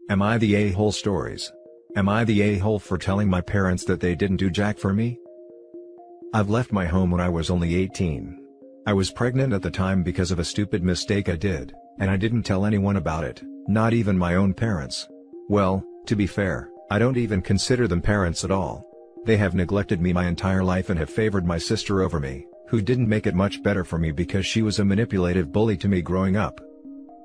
Am I the a-hole stories? Am I the a-hole for telling my parents that they didn't do jack for me? I've left my home when I was only 18. I was pregnant at the time because of a stupid mistake I did, and I didn't tell anyone about it, not even my own parents. Well, to be fair, I don't even consider them parents at all. They have neglected me my entire life and have favored my sister over me, who didn't make it much better for me because she was a manipulative bully to me growing up.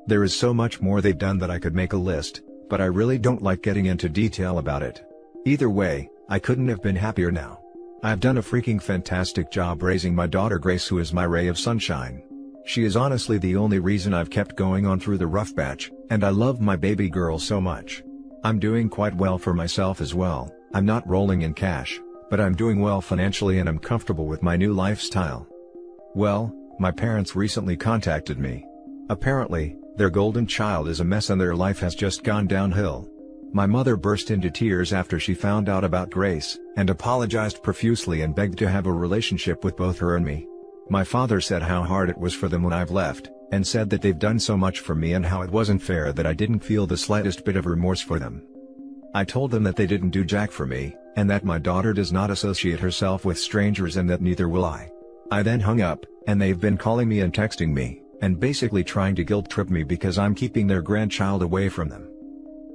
There is so much more they've done that I could make a list, but I really don't like getting into detail about it. Either way, I couldn't have been happier now. I've done a freaking fantastic job raising my daughter Grace, who is my ray of sunshine. She is honestly the only reason I've kept going on through the rough patch, and I love my baby girl so much. I'm doing quite well for myself as well. I'm not rolling in cash, but I'm doing well financially and I'm comfortable with my new lifestyle. Well, my parents recently contacted me. Apparently, their golden child is a mess and their life has just gone downhill. My mother burst into tears after she found out about Grace, and apologized profusely and begged to have a relationship with both her and me. My father said how hard it was for them when I've left, and said that they've done so much for me and how it wasn't fair that I didn't feel the slightest bit of remorse for them. I told them that they didn't do jack for me, and that my daughter does not associate herself with strangers and that neither will I. I then hung up, and they've been calling me and texting me, and basically trying to guilt trip me because I'm keeping their grandchild away from them.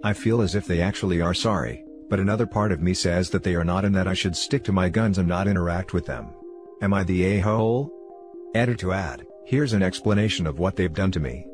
I feel as if they actually are sorry, but another part of me says that they are not and that I should stick to my guns and not interact with them. Am I the a-hole? Added to add, here's an explanation of what they've done to me.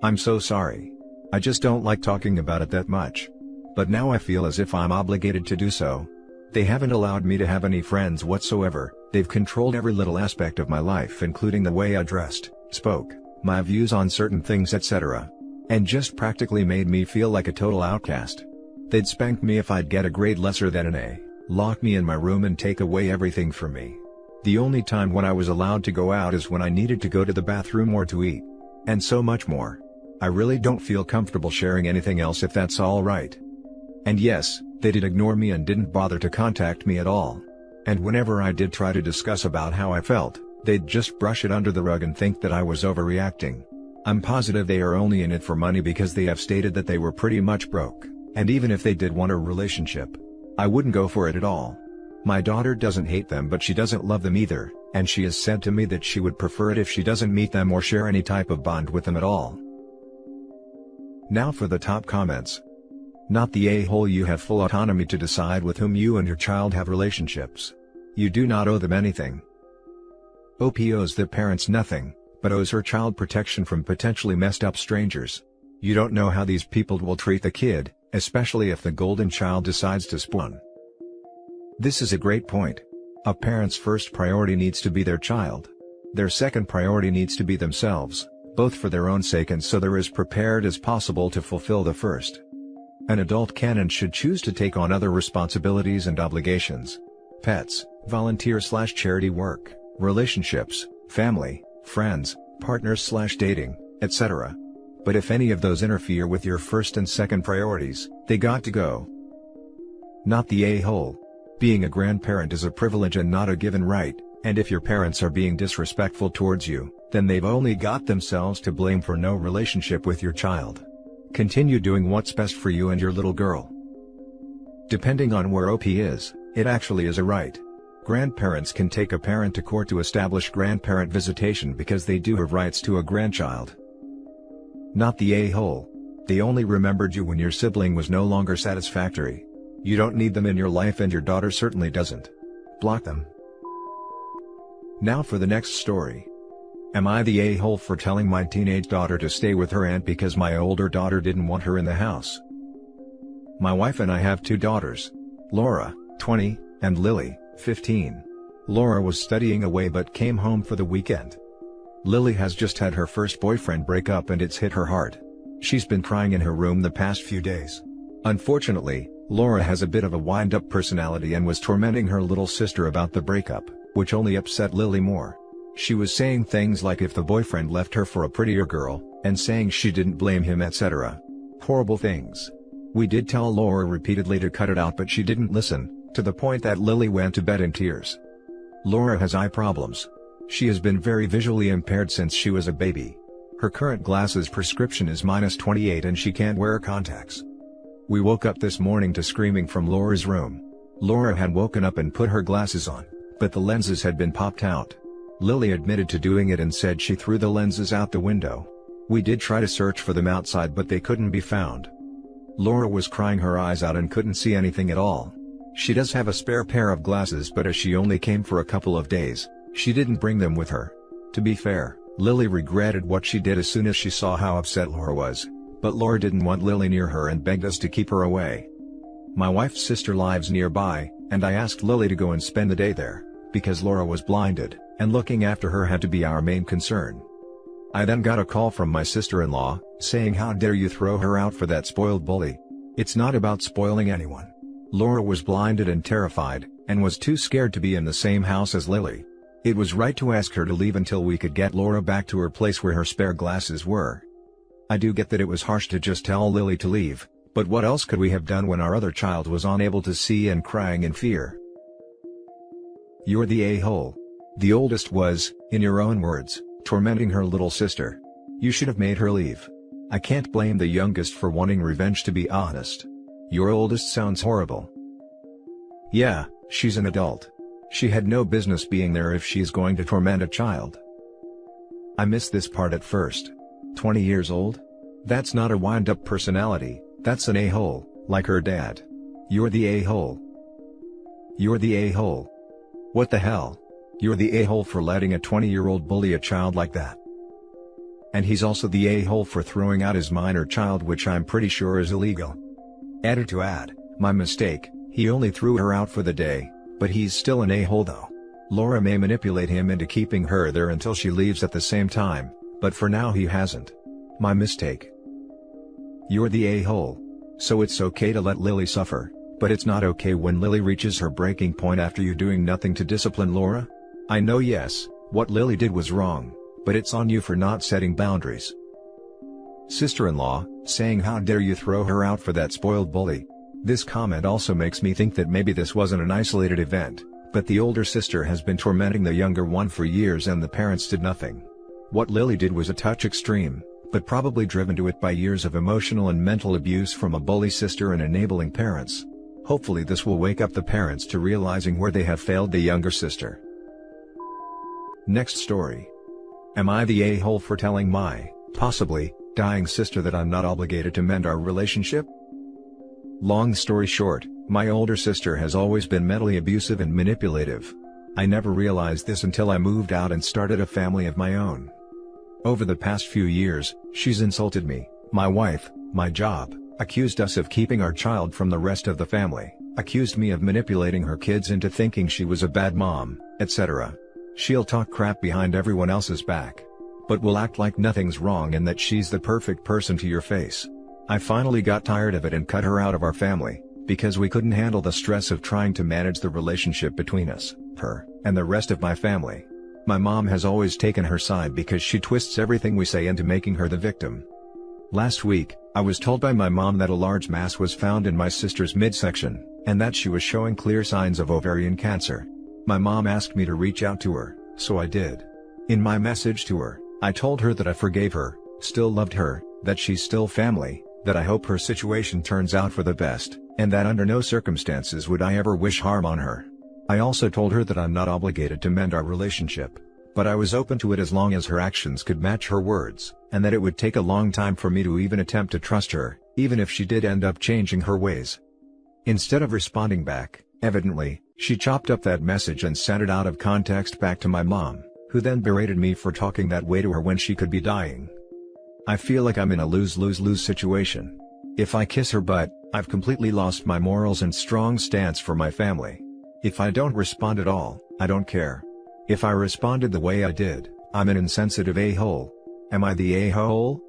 I'm so sorry. I just don't like talking about it that much. But now I feel as if I'm obligated to do so. They haven't allowed me to have any friends whatsoever. They've controlled every little aspect of my life, including the way I dressed, spoke, my views on certain things, etc. And just practically made me feel like a total outcast. They'd spank me if I'd get a grade lesser than an A, lock me in my room and take away everything from me. The only time when I was allowed to go out is when I needed to go to the bathroom or to eat. And so much more. I really don't feel comfortable sharing anything else if that's alright. And yes, they did ignore me and didn't bother to contact me at all. And whenever I did try to discuss about how I felt, they'd just brush it under the rug and think that I was overreacting. I'm positive they are only in it for money because they have stated that they were pretty much broke, and even if they did want a relationship, I wouldn't go for it at all. My daughter doesn't hate them, but she doesn't love them either, and she has said to me that she would prefer it if she doesn't meet them or share any type of bond with them at all. Now for the top comments. Not the a-hole. You have full autonomy to decide with whom you and your child have relationships. You do not owe them anything. OP owes their parents nothing, but owes her child protection from potentially messed up strangers. You don't know how these people will treat the kid, especially if the golden child decides to spawn. This is a great point. A parent's first priority needs to be their child. Their second priority needs to be themselves, both for their own sake and so they're as prepared as possible to fulfill the first. An adult can and should choose to take on other responsibilities and obligations. Pets, volunteer/charity work, relationships, family, friends, partners/dating, etc. But if any of those interfere with your first and second priorities, they got to go. Not the a-hole. Being a grandparent is a privilege and not a given right, and if your parents are being disrespectful towards you, then they've only got themselves to blame for no relationship with your child. Continue doing what's best for you and your little girl. Depending on where OP is, it actually is a right. Grandparents can take a parent to court to establish grandparent visitation because they do have rights to a grandchild. Not the a-hole. They only remembered you when your sibling was no longer satisfactory. You don't need them in your life and your daughter certainly doesn't. Block them. Now for the next story. Am I the a-hole for telling my teenage daughter to stay with her aunt because my older daughter didn't want her in the house? My wife and I have two daughters, Laura, 20, and Lily, 15. Laura was studying away but came home for the weekend. Lily has just had her first boyfriend break up and it's hit her hard. She's been crying in her room the past few days. Unfortunately, Laura has a bit of a wind-up personality and was tormenting her little sister about the breakup, which only upset Lily more. She was saying things like if the boyfriend left her for a prettier girl, and saying she didn't blame him, etc. Horrible things. We did tell Laura repeatedly to cut it out but she didn't listen, to the point that Lily went to bed in tears. Laura has eye problems. She has been very visually impaired since she was a baby. Her current glasses prescription is -28 and she can't wear contacts. We woke up this morning to screaming from Laura's room. Laura had woken up and put her glasses on, but the lenses had been popped out. Lily admitted to doing it and said she threw the lenses out the window. We did try to search for them outside but they couldn't be found. Laura was crying her eyes out and couldn't see anything at all. She does have a spare pair of glasses but as she only came for a couple of days, she didn't bring them with her. To be fair, Lily regretted what she did as soon as she saw how upset Laura was, but Laura didn't want Lily near her and begged us to keep her away. My wife's sister lives nearby, and I asked Lily to go and spend the day there, because Laura was blinded, and looking after her had to be our main concern. I then got a call from my sister-in-law, saying how dare you throw her out for that spoiled bully. It's not about spoiling anyone. Laura was blinded and terrified, and was too scared to be in the same house as Lily. It was right to ask her to leave until we could get Laura back to her place where her spare glasses were. I do get that it was harsh to just tell Lily to leave, but what else could we have done when our other child was unable to see and crying in fear? You're the a-hole. The oldest was, in your own words, tormenting her little sister. You should have made her leave. I can't blame the youngest for wanting revenge, to be honest. Your oldest sounds horrible. Yeah, she's an adult. She had no business being there if she's going to torment a child. I missed this part at first. 20 years old? That's not a wind-up personality, that's an a-hole, like her dad. You're the a-hole. You're the a-hole. What the hell? You're the a-hole for letting a 20-year-old bully a child like that. And he's also the a-hole for throwing out his minor child, which I'm pretty sure is illegal. Added to add, my mistake, he only threw her out for the day, but he's still an a-hole though. Laura may manipulate him into keeping her there until she leaves at the same time, but for now he hasn't. My mistake. You're the a-hole. So it's okay to let Lily suffer, but it's not okay when Lily reaches her breaking point after you doing nothing to discipline Laura? I know, yes, what Lily did was wrong, but it's on you for not setting boundaries. Sister-in-law, saying how dare you throw her out for that spoiled bully. This comment also makes me think that maybe this wasn't an isolated event, but the older sister has been tormenting the younger one for years and the parents did nothing. What Lily did was a touch extreme, but probably driven to it by years of emotional and mental abuse from a bully sister and enabling parents. Hopefully this will wake up the parents to realizing where they have failed the younger sister. Next story. Am I the a-hole for telling my, possibly, dying sister that I'm not obligated to mend our relationship? Long story short, my older sister has always been mentally abusive and manipulative. I never realized this until I moved out and started a family of my own. Over the past few years, she's insulted me, my wife, my job, accused us of keeping our child from the rest of the family, accused me of manipulating her kids into thinking she was a bad mom, etc. She'll talk crap behind everyone else's back, but will act like nothing's wrong and that she's the perfect person to your face. I finally got tired of it and cut her out of our family, because we couldn't handle the stress of trying to manage the relationship between us, her, and the rest of my family. My mom has always taken her side because she twists everything we say into making her the victim. Last week, I was told by my mom that a large mass was found in my sister's midsection, and that she was showing clear signs of ovarian cancer. My mom asked me to reach out to her, so I did. In my message to her, I told her that I forgave her, still loved her, that she's still family, that I hope her situation turns out for the best, and that under no circumstances would I ever wish harm on her. I also told her that I'm not obligated to mend our relationship, but I was open to it as long as her actions could match her words, and that it would take a long time for me to even attempt to trust her, even if she did end up changing her ways. Instead of responding back, evidently, she chopped up that message and sent it out of context back to my mom, who then berated me for talking that way to her when she could be dying. I feel like I'm in a lose-lose-lose situation. If I kiss her butt, I've completely lost my morals and strong stance for my family. If I don't respond at all, I don't care. If I responded the way I did, I'm an insensitive a-hole. Am I the a-hole?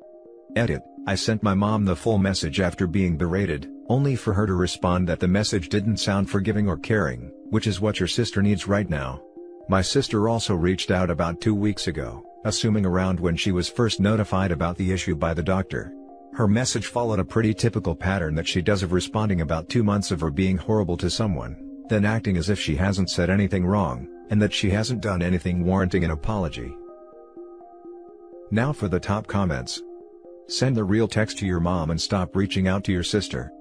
Edit, I sent my mom the full message after being berated, only for her to respond that the message didn't sound forgiving or caring, which is what your sister needs right now. My sister also reached out about 2 weeks ago, assuming around when she was first notified about the issue by the doctor. Her message followed a pretty typical pattern that she does of responding about 2 months of her being horrible to someone, then acting as if she hasn't said anything wrong, and that she hasn't done anything warranting an apology. Now for the top comments. Send the real text to your mom and stop reaching out to your sister.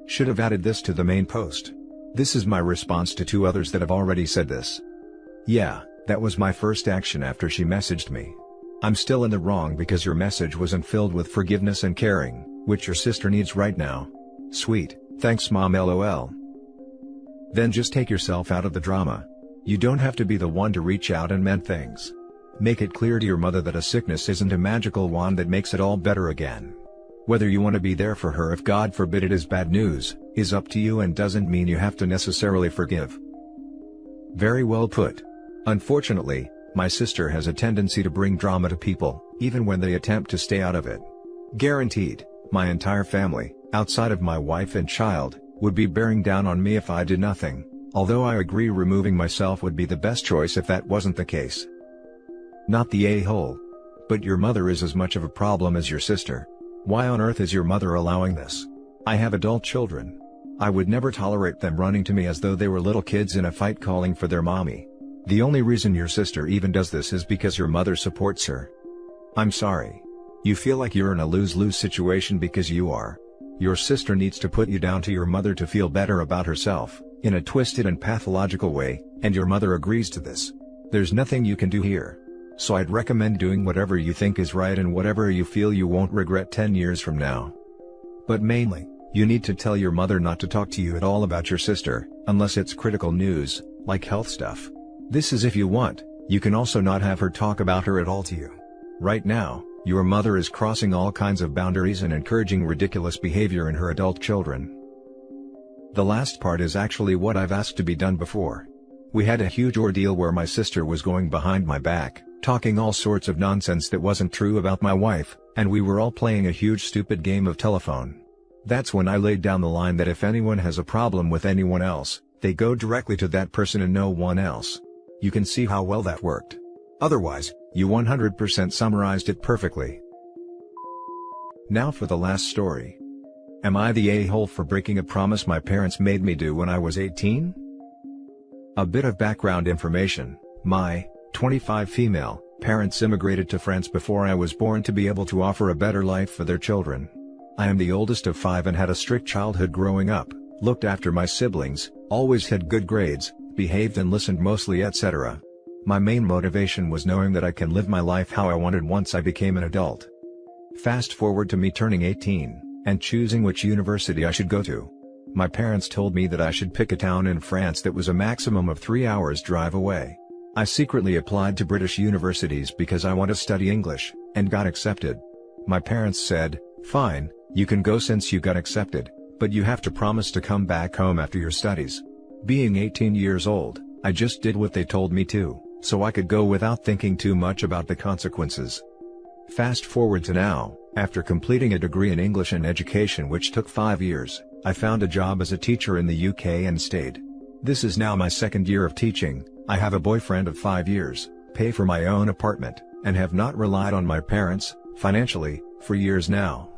Should have added this to the main post. This is my response to 2 others that have already said this. Yeah, that was my first action after she messaged me. I'm still in the wrong because your message wasn't filled with forgiveness and caring, which your sister needs right now. Sweet, thanks mom lol. Then just take yourself out of the drama. You don't have to be the one to reach out and mend things. Make it clear to your mother that a sickness isn't a magical wand that makes it all better again. Whether you want to be there for her if God forbid it is bad news, is up to you and doesn't mean you have to necessarily forgive. Very well put. Unfortunately, my sister has a tendency to bring drama to people, even when they attempt to stay out of it. Guaranteed, my entire family, outside of my wife and child, would be bearing down on me if I did nothing, although I agree removing myself would be the best choice if that wasn't the case. Not the a-hole. But your mother is as much of a problem as your sister. Why on earth is your mother allowing this? I have adult children. I would never tolerate them running to me as though they were little kids in a fight calling for their mommy. The only reason your sister even does this is because your mother supports her. I'm sorry. You feel like you're in a lose-lose situation because you are. Your sister needs to put you down to your mother to feel better about herself, in a twisted and pathological way, and your mother agrees to this. There's nothing you can do here. So I'd recommend doing whatever you think is right and whatever you feel you won't regret 10 years from now. But mainly, you need to tell your mother not to talk to you at all about your sister, unless it's critical news, like health stuff. This is if you want. You can also not have her talk about her at all to you. Right now, your mother is crossing all kinds of boundaries and encouraging ridiculous behavior in her adult children. The last part is actually what I've asked to be done before. We had a huge ordeal where my sister was going behind my back, talking all sorts of nonsense that wasn't true about my wife, and we were all playing a huge stupid game of telephone. That's when I laid down the line that if anyone has a problem with anyone else, they go directly to that person and no one else. You can see how well that worked. Otherwise, you 100% summarized it perfectly. Now for the last story. Am I the a-hole for breaking a promise my parents made me do when I was 18? A bit of background information. My 25 female parents immigrated to France before I was born to be able to offer a better life for their children. I am the oldest of 5 and had a strict childhood growing up, looked after my siblings, always had good grades, behaved and listened mostly etc. My main motivation was knowing that I can live my life how I wanted once I became an adult. Fast forward to me turning 18, and choosing which university I should go to. My parents told me that I should pick a town in France that was a maximum of 3 hours drive away. I secretly applied to British universities because I want to study English, and got accepted. My parents said, fine, you can go since you got accepted, but you have to promise to come back home after your studies. Being 18 years old, I just did what they told me to, so I could go without thinking too much about the consequences. Fast forward to now, after completing a degree in English and education which took 5 years, I found a job as a teacher in the UK and stayed. This is now my 2nd year of teaching. I have a boyfriend of 5 years, pay for my own apartment, and have not relied on my parents, financially, for years now.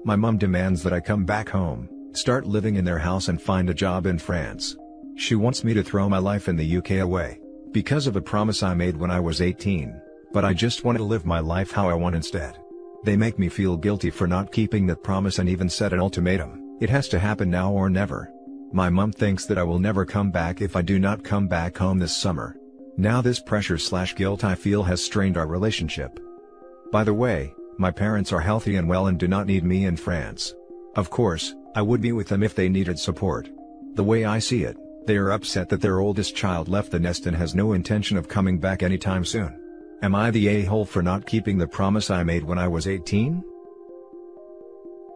My mum demands that I come back home, start living in their house and find a job in France. She wants me to throw my life in the UK away, because of a promise I made when I was 18, but I just want to live my life how I want instead. They make me feel guilty for not keeping that promise and even set an ultimatum. It has to happen now or never. My mum thinks that I will never come back if I do not come back home this summer. Now this pressure/guilt I feel has strained our relationship. By the way, my parents are healthy and well and do not need me in France. Of course, I would be with them if they needed support. The way I see it, they are upset that their oldest child left the nest and has no intention of coming back anytime soon. Am I the a-hole for not keeping the promise I made when I was 18?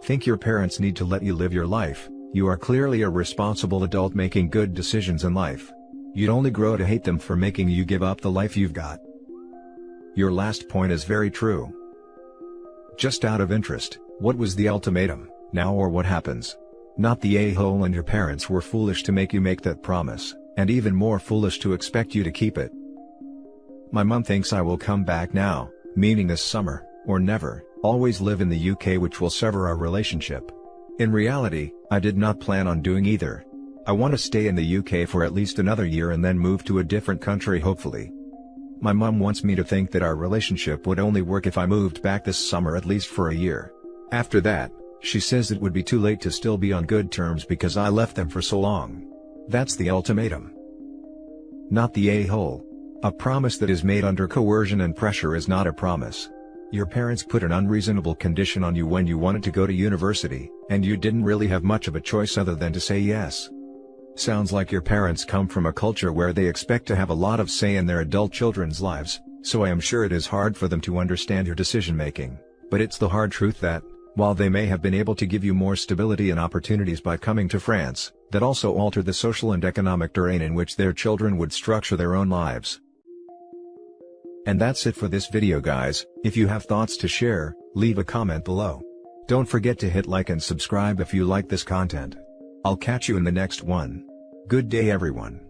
Think your parents need to let you live your life. You are clearly a responsible adult making good decisions in life. You'd only grow to hate them for making you give up the life you've got. Your last point is very true. Just out of interest, what was the ultimatum, now or what happens? Not the a-hole and your parents were foolish to make you make that promise, and even more foolish to expect you to keep it. My mum thinks I will come back now, meaning this summer, or never, always live in the UK, which will sever our relationship. In reality, I did not plan on doing either. I want to stay in the UK for at least another year and then move to a different country hopefully. My mum wants me to think that our relationship would only work if I moved back this summer at least for a year. After that, She says it would be too late to still be on good terms because I left them for so long. That's the ultimatum. Not the a-hole. A promise that is made under coercion and pressure is not a promise. Your parents put an unreasonable condition on you when you wanted to go to university, and you didn't really have much of a choice other than to say yes. Sounds like your parents come from a culture where they expect to have a lot of say in their adult children's lives, so I am sure it is hard for them to understand your decision-making, but it's the hard truth that, while they may have been able to give you more stability and opportunities by coming to France, that also altered the social and economic terrain in which their children would structure their own lives. And that's it for this video, guys. If you have thoughts to share, leave a comment below. Don't forget to hit like and subscribe if you like this content. I'll catch you in the next one. Good day, everyone.